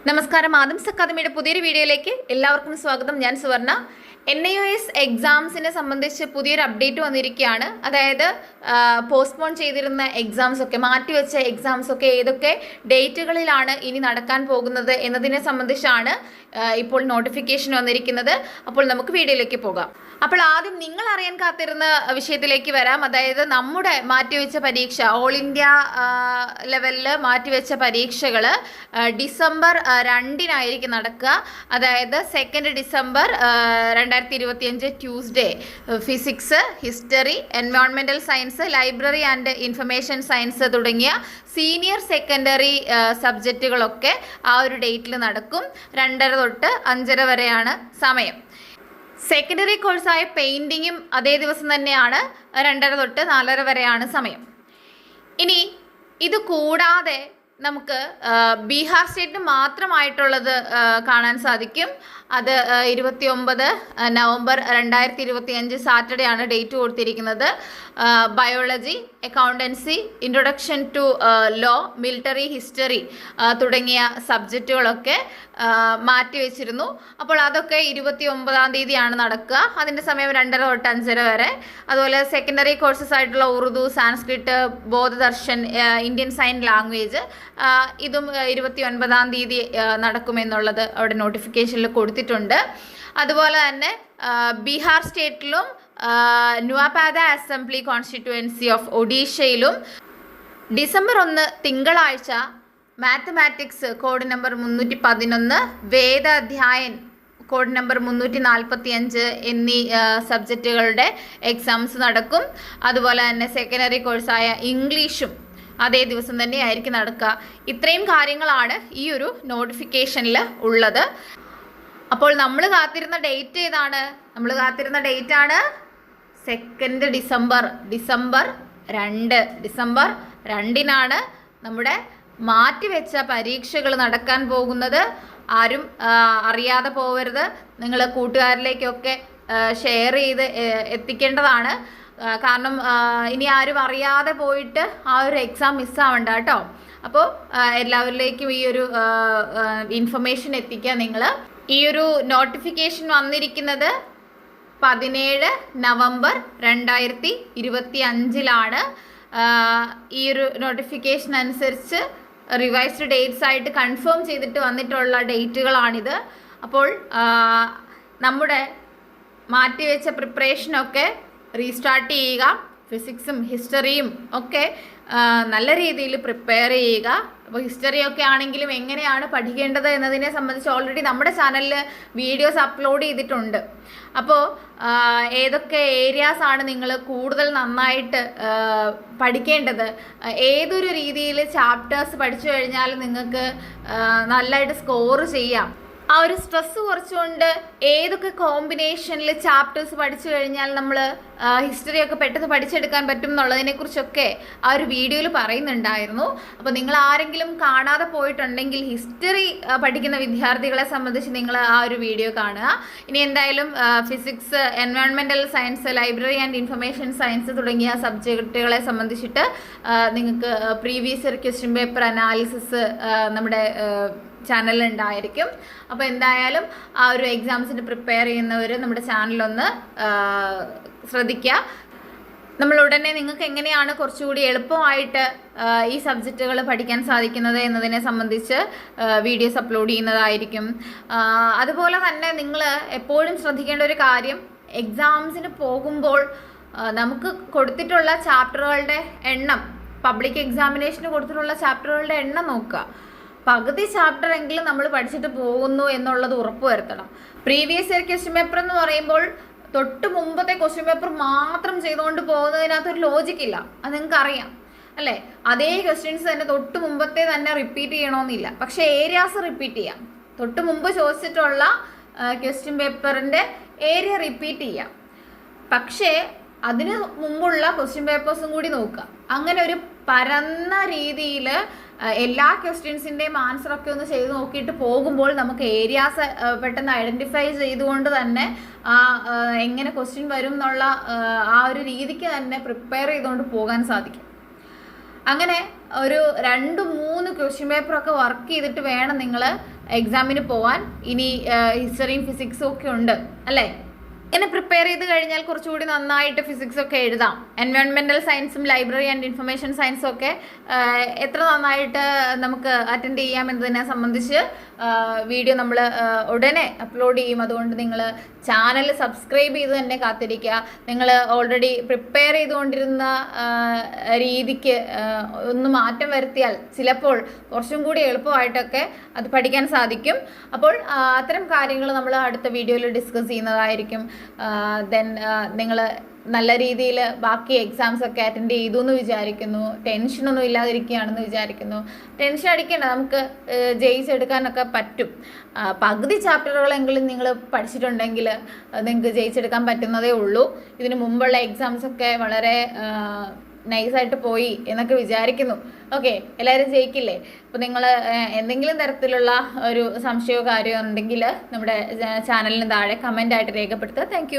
നമസ്കാരം. ആദംസ് അക്കാദമിയുടെ പുതിയൊരു വീഡിയോയിലേക്ക് എല്ലാവർക്കും സ്വാഗതം. ഞാൻ സുവർണ. NIOS എക്സാംസിനെ സംബന്ധിച്ച് പുതിയൊരു അപ്ഡേറ്റ് വന്നിരിക്കുകയാണ്. അതായത് പോസ്റ്റ്പോൺ ചെയ്തിരുന്ന എക്സാംസ് ഒക്കെ, മാറ്റിവെച്ച എക്സാംസ് ഒക്കെ ഏതൊക്കെ ഡേറ്റുകളിലാണ് ഇനി നടക്കാൻ പോകുന്നത് എന്നതിനെ സംബന്ധിച്ചാണ് ഇപ്പോൾ നോട്ടിഫിക്കേഷൻ വന്നിരിക്കുന്നത്. അപ്പോൾ നമുക്ക് വീഡിയോയിലേക്ക് പോകാം. അപ്പോൾ ആദ്യം നിങ്ങൾ അറിയാൻ കാത്തിരുന്ന വിഷയത്തിലേക്ക് വരാം. അതായത് നമ്മുടെ മാറ്റിവെച്ച പരീക്ഷ, ഓൾ ഇന്ത്യ ലെവലിൽ മാറ്റിവെച്ച പരീക്ഷകൾ ഡിസംബർ 2 നടക്കുക. അതായത് 2 December 2025 Tuesday physics, history, environmental science, library and information science തുടങ്ങിയ സീനിയർ സെക്കൻഡറി സബ്ജക്റ്റുകളൊക്കെ ആ ഒരു ഡേറ്റിൽ നടക്കും. 2:30 തൊട്ട് 5:30 വരെയാണ് സമയം. സെക്കൻഡറി കോഴ്സായ പെയിൻറ്റിങ്ങും അതേ ദിവസം തന്നെയാണ്. 2:30 തൊട്ട് 4:30 വരെയാണ് സമയം. ഇനി ഇത് കൂടാതെ നമുക്ക് ബീഹാർ സ്റ്റേറ്റിന് മാത്രമായിട്ടുള്ളത് കാണാൻ സാധിക്കും. അത് 29 നവംബർ 2025 സാറ്റർഡേ ആണ് ഡേറ്റ് കൊടുത്തിരിക്കുന്നത്. Biology, accountancy, introduction to law, military history തുടങ്ങിയ സബ്ജക്റ്റുകളൊക്കെ മാറ്റിവെച്ചിരുന്നു. അപ്പോൾ അതൊക്കെ 29-ാം തീയതിയാണ് നടക്കുക. അതിൻ്റെ സമയം 2:30 തൊട്ട് 5:30 വരെ. അതുപോലെ സെക്കൻഡറി കോഴ്സസ് ആയിട്ടുള്ള Urdu, Sanskrit, Bodhdarshan, Indian sign language ഇതും 29-ാം തീയതി നടക്കുമെന്നുള്ളത് അവിടെ നോട്ടിഫിക്കേഷനിൽ കൊടുത്തിട്ടുണ്ട്. അതുപോലെ തന്നെ ബീഹാർ സ്റ്റേറ്റിലും നുവാപാദ അസംബ്ലി കോൺസ്റ്റിറ്റ്യുവൻസി ഓഫ് ഒഡീഷയിലും ഡിസംബർ 1 തിങ്കളാഴ്ച mathematics code number 311, Veda Adhyayan code number 345 എന്നീ സബ്ജക്റ്റുകളുടെ എക്സാംസ് നടക്കും. അതുപോലെ തന്നെ സെക്കൻഡറി കോഴ്സായ ഇംഗ്ലീഷും അതേ ദിവസം തന്നെ ആയിരിക്കും നടക്കുക. ഇത്രയും കാര്യങ്ങളാണ് ഈ ഒരു നോട്ടിഫിക്കേഷനിൽ ഉള്ളത്. അപ്പോൾ നമ്മൾ കാത്തിരുന്ന ഡേറ്റ് ഏതാണ്? നമ്മൾ കാത്തിരുന്ന ഡേറ്റ് ആണ് 2 ഡിസംബർ. ഡിസംബർ 2 നമ്മുടെ മാറ്റിവെച്ച പരീക്ഷകൾ നടക്കാൻ പോകുന്നത്. ആരും അറിയാതെ പോകരുത്. നിങ്ങൾ കൂട്ടുകാരിലേക്കൊക്കെ ഷെയർ ചെയ്ത് എത്തിക്കേണ്ടതാണ്. കാരണം ഇനി ആരും അറിയാതെ പോയിട്ട് ആ ഒരു എക്സാം മിസ്സാവണ്ട കേട്ടോ. അപ്പോൾ എല്ലാവരിലേക്കും ഈ ഒരു ഇൻഫർമേഷൻ എത്തിക്കുക നിങ്ങൾ. ഈ ഒരു നോട്ടിഫിക്കേഷൻ വന്നിരിക്കുന്നത് 17 നവംബർ 2025 ഈ ഒരു നോട്ടിഫിക്കേഷൻ അനുസരിച്ച് റിവൈസ്ഡ് ഡേറ്റ്സ് ആയിട്ട് കൺഫേം ചെയ്തിട്ട് വന്നിട്ടുള്ള ഡേറ്റുകളാണിത്. അപ്പോൾ നമ്മുടെ മാറ്റിവെച്ച പ്രിപ്പറേഷനൊക്കെ റീസ്റ്റാർട്ട് ചെയ്യുക. ഫിസിക്സും ഹിസ്റ്ററിയും ഒക്കെ നല്ല രീതിയിൽ പ്രിപ്പയർ ചെയ്യുക. അപ്പോൾ ഹിസ്റ്ററിയൊക്കെ ആണെങ്കിലും എങ്ങനെയാണ് പഠിക്കേണ്ടത് എന്നതിനെ സംബന്ധിച്ച് ഓൾറെഡി നമ്മുടെ ചാനലിൽ വീഡിയോസ് അപ്ലോഡ് ചെയ്തിട്ടുണ്ട്. അപ്പോൾ ഏതൊക്കെ ഏരിയാസ് ആണ് നിങ്ങൾ കൂടുതൽ നന്നായിട്ട് പഠിക്കേണ്ടത്, ഏതൊരു രീതിയിൽ ചാപ്റ്റേഴ്സ് പഠിച്ചു കഴിഞ്ഞാൽ നിങ്ങൾക്ക് നല്ലതായിട്ട് സ്കോർ ചെയ്യാം, ആ ഒരു സ്ട്രെസ് കുറച്ചുകൊണ്ട് ഏതൊക്കെ കോമ്പിനേഷനിൽ ചാപ്റ്റേഴ്സ് പഠിച്ചു കഴിഞ്ഞാൽ നമ്മൾ ഹിസ്റ്ററിയൊക്കെ പെട്ടെന്ന് പഠിച്ചെടുക്കാൻ പറ്റും എന്നുള്ളതിനെക്കുറിച്ചൊക്കെ ആ ഒരു വീഡിയോയിൽ പറയുന്നുണ്ടായിരുന്നു. അപ്പോൾ നിങ്ങൾ ആരെങ്കിലും കാണാതെ പോയിട്ടുണ്ടെങ്കിൽ ഹിസ്റ്ററി പഠിക്കുന്ന വിദ്യാർത്ഥികളെ സംബന്ധിച്ച് നിങ്ങൾ ആ ഒരു വീഡിയോ കാണുക. ഇനി എന്തായാലും physics, environmental science, library and information science തുടങ്ങിയ സബ്ജക്റ്റുകളെ സംബന്ധിച്ചിട്ട് നിങ്ങൾക്ക് previous year question paper analysis നമ്മുടെ ചാനലിൽ ഉണ്ടായിരിക്കും. അപ്പോൾ എന്തായാലും ആ ഒരു എക്സാംസിന് പ്രിപ്പയർ ചെയ്യുന്നവർ നമ്മുടെ ചാനലൊന്ന് ശ്രദ്ധിക്കുക. നമ്മൾ ഉടനെ നിങ്ങൾക്ക് എങ്ങനെയാണ് കുറച്ചുകൂടി എളുപ്പമായിട്ട് ഈ സബ്ജക്റ്റുകൾ പഠിക്കാൻ സാധിക്കുന്നത് എന്നതിനെ സംബന്ധിച്ച് വീഡിയോസ് അപ്ലോഡ് ചെയ്യുന്നതായിരിക്കും. അതുപോലെ തന്നെ നിങ്ങൾ എപ്പോഴും ശ്രദ്ധിക്കേണ്ട ഒരു കാര്യം, എക്സാംസിന് പോകുമ്പോൾ നമുക്ക് കൊടുത്തിട്ടുള്ള ചാപ്റ്ററുകളുടെ എണ്ണം, പബ്ലിക് എക്സാമിനേഷന് കൊടുത്തിട്ടുള്ള ചാപ്റ്ററുകളുടെ എണ്ണം നോക്കുക. പകുതി ചാപ്റ്റർ എങ്കിലും നമ്മൾ പഠിച്ചിട്ട് പോകുന്നു എന്നുള്ളത് ഉറപ്പുവരുത്തണം. പ്രീവിയസ് ഇയർ ക്വസ്റ്റ്യൻ പേപ്പർ എന്ന് പറയുമ്പോൾ തൊട്ട് മുമ്പത്തെ ക്വസ്റ്റ്യൻ പേപ്പർ മാത്രം ചെയ്തുകൊണ്ട് പോകുന്നതിനകത്തൊരു ലോജിക്കില്ല. അത് നിങ്ങൾക്ക് അറിയാം അല്ലേ? അതേ ക്വസ്റ്റ്യൻസ് തന്നെ തൊട്ട് മുമ്പത്തെ തന്നെ റിപ്പീറ്റ് ചെയ്യണമെന്നില്ല. പക്ഷേ ഏരിയാസ് റിപ്പീറ്റ് ചെയ്യാം. തൊട്ട് മുമ്പ് ചോദിച്ചിട്ടുള്ള ക്വസ്റ്റ്യൻ പേപ്പറിൻ്റെ ഏരിയ റിപ്പീറ്റ് ചെയ്യാം. പക്ഷേ അതിന് മുമ്പുള്ള ക്വസ്റ്റ്യൻ പേപ്പേഴ്സും കൂടി നോക്കുക. അങ്ങനെ ഒരു പരന്ന രീതിയിൽ എല്ലാ ക്വസ്റ്റ്യൻസിൻ്റെയും ആൻസറൊക്കെ ഒന്ന് ചെയ്ത് നോക്കിയിട്ട് പോകുമ്പോൾ നമുക്ക് ഏരിയാസ് പെട്ടെന്ന് ഐഡൻറ്റിഫൈ ചെയ്തുകൊണ്ട് തന്നെ എങ്ങനെ ക്വസ്റ്റ്യൻ വരും എന്നുള്ള ആ ഒരു രീതിക്ക് തന്നെ പ്രിപ്പയർ ചെയ്തുകൊണ്ട് പോകാൻ സാധിക്കും. അങ്ങനെ ഒരു 2-3 ക്വസ്റ്റ്യൻ പേപ്പറൊക്കെ വർക്ക് ചെയ്തിട്ട് വേണം നിങ്ങൾ എക്സാമിന് പോവാൻ. ഇനി ഹിസ്റ്ററിയും ഫിസിക്സും ഒക്കെ ഉണ്ട് അല്ലേ? ഇങ്ങനെ പ്രിപ്പയർ ചെയ്ത് കഴിഞ്ഞാൽ കുറച്ചുകൂടി നന്നായിട്ട് ഫിസിക്സ് ഒക്കെ എഴുതാം. എൻവയോൺമെൻറ്റൽ സയൻസും ലൈബ്രറി ആൻഡ് ഇൻഫർമേഷൻ സയൻസും ഒക്കെ എത്ര നന്നായിട്ട് നമുക്ക് അറ്റൻഡ് ചെയ്യാം എന്നതിനെ സംബന്ധിച്ച് വീഡിയോ നമ്മൾ ഉടനെ അപ്ലോഡ് ചെയ്യും. അതുകൊണ്ട് നിങ്ങൾ ചാനൽ സബ്സ്ക്രൈബ് ചെയ്ത് തന്നെ കാത്തിരിക്കുക. നിങ്ങൾ ഓൾറെഡി പ്രിപ്പയർ ചെയ്തുകൊണ്ടിരുന്ന രീതിക്ക് ഒന്ന് മാറ്റം വരുത്തിയാൽ ചിലപ്പോൾ കുറച്ചും കൂടി എളുപ്പമായിട്ടൊക്കെ അത് പഠിക്കാൻ സാധിക്കും. അപ്പോൾ അത്തരം കാര്യങ്ങൾ നമ്മൾ അടുത്ത വീഡിയോയിൽ ഡിസ്കസ് ചെയ്യുന്നതായിരിക്കും. ദെൻ നിങ്ങൾ നല്ല രീതിയിൽ ബാക്കി എക്സാംസ് ഒക്കെ അറ്റൻഡ് ചെയ്തു എന്ന് വിചാരിക്കുന്നു. ടെൻഷനൊന്നും ഇല്ലാതിരിക്കുകയാണെന്ന് വിചാരിക്കുന്നു. ടെൻഷൻ അടിക്കേണ്ട, നമുക്ക് ജയിച്ചെടുക്കാനൊക്കെ പറ്റും. പകുതി ചാപ്റ്ററുകളെങ്കിലും നിങ്ങൾ പഠിച്ചിട്ടുണ്ടെങ്കിൽ നിങ്ങൾക്ക് ജയിച്ചെടുക്കാൻ പറ്റുന്നതേ ഉള്ളൂ. ഇതിന് മുമ്പുള്ള എക്സാംസൊക്കെ വളരെ നൈസായിട്ട് പോയി എന്നൊക്കെ വിചാരിക്കുന്നു. ഓക്കെ, എല്ലാവരും ജയിക്കില്ലേ? അപ്പോൾ നിങ്ങൾ എന്തെങ്കിലും തരത്തിലുള്ള ഒരു സംശയമോ കാര്യമോ ഉണ്ടെങ്കിൽ നമ്മുടെ ചാനലിന് താഴെ കമൻ്റായിട്ട് രേഖപ്പെടുത്തുക. താങ്ക്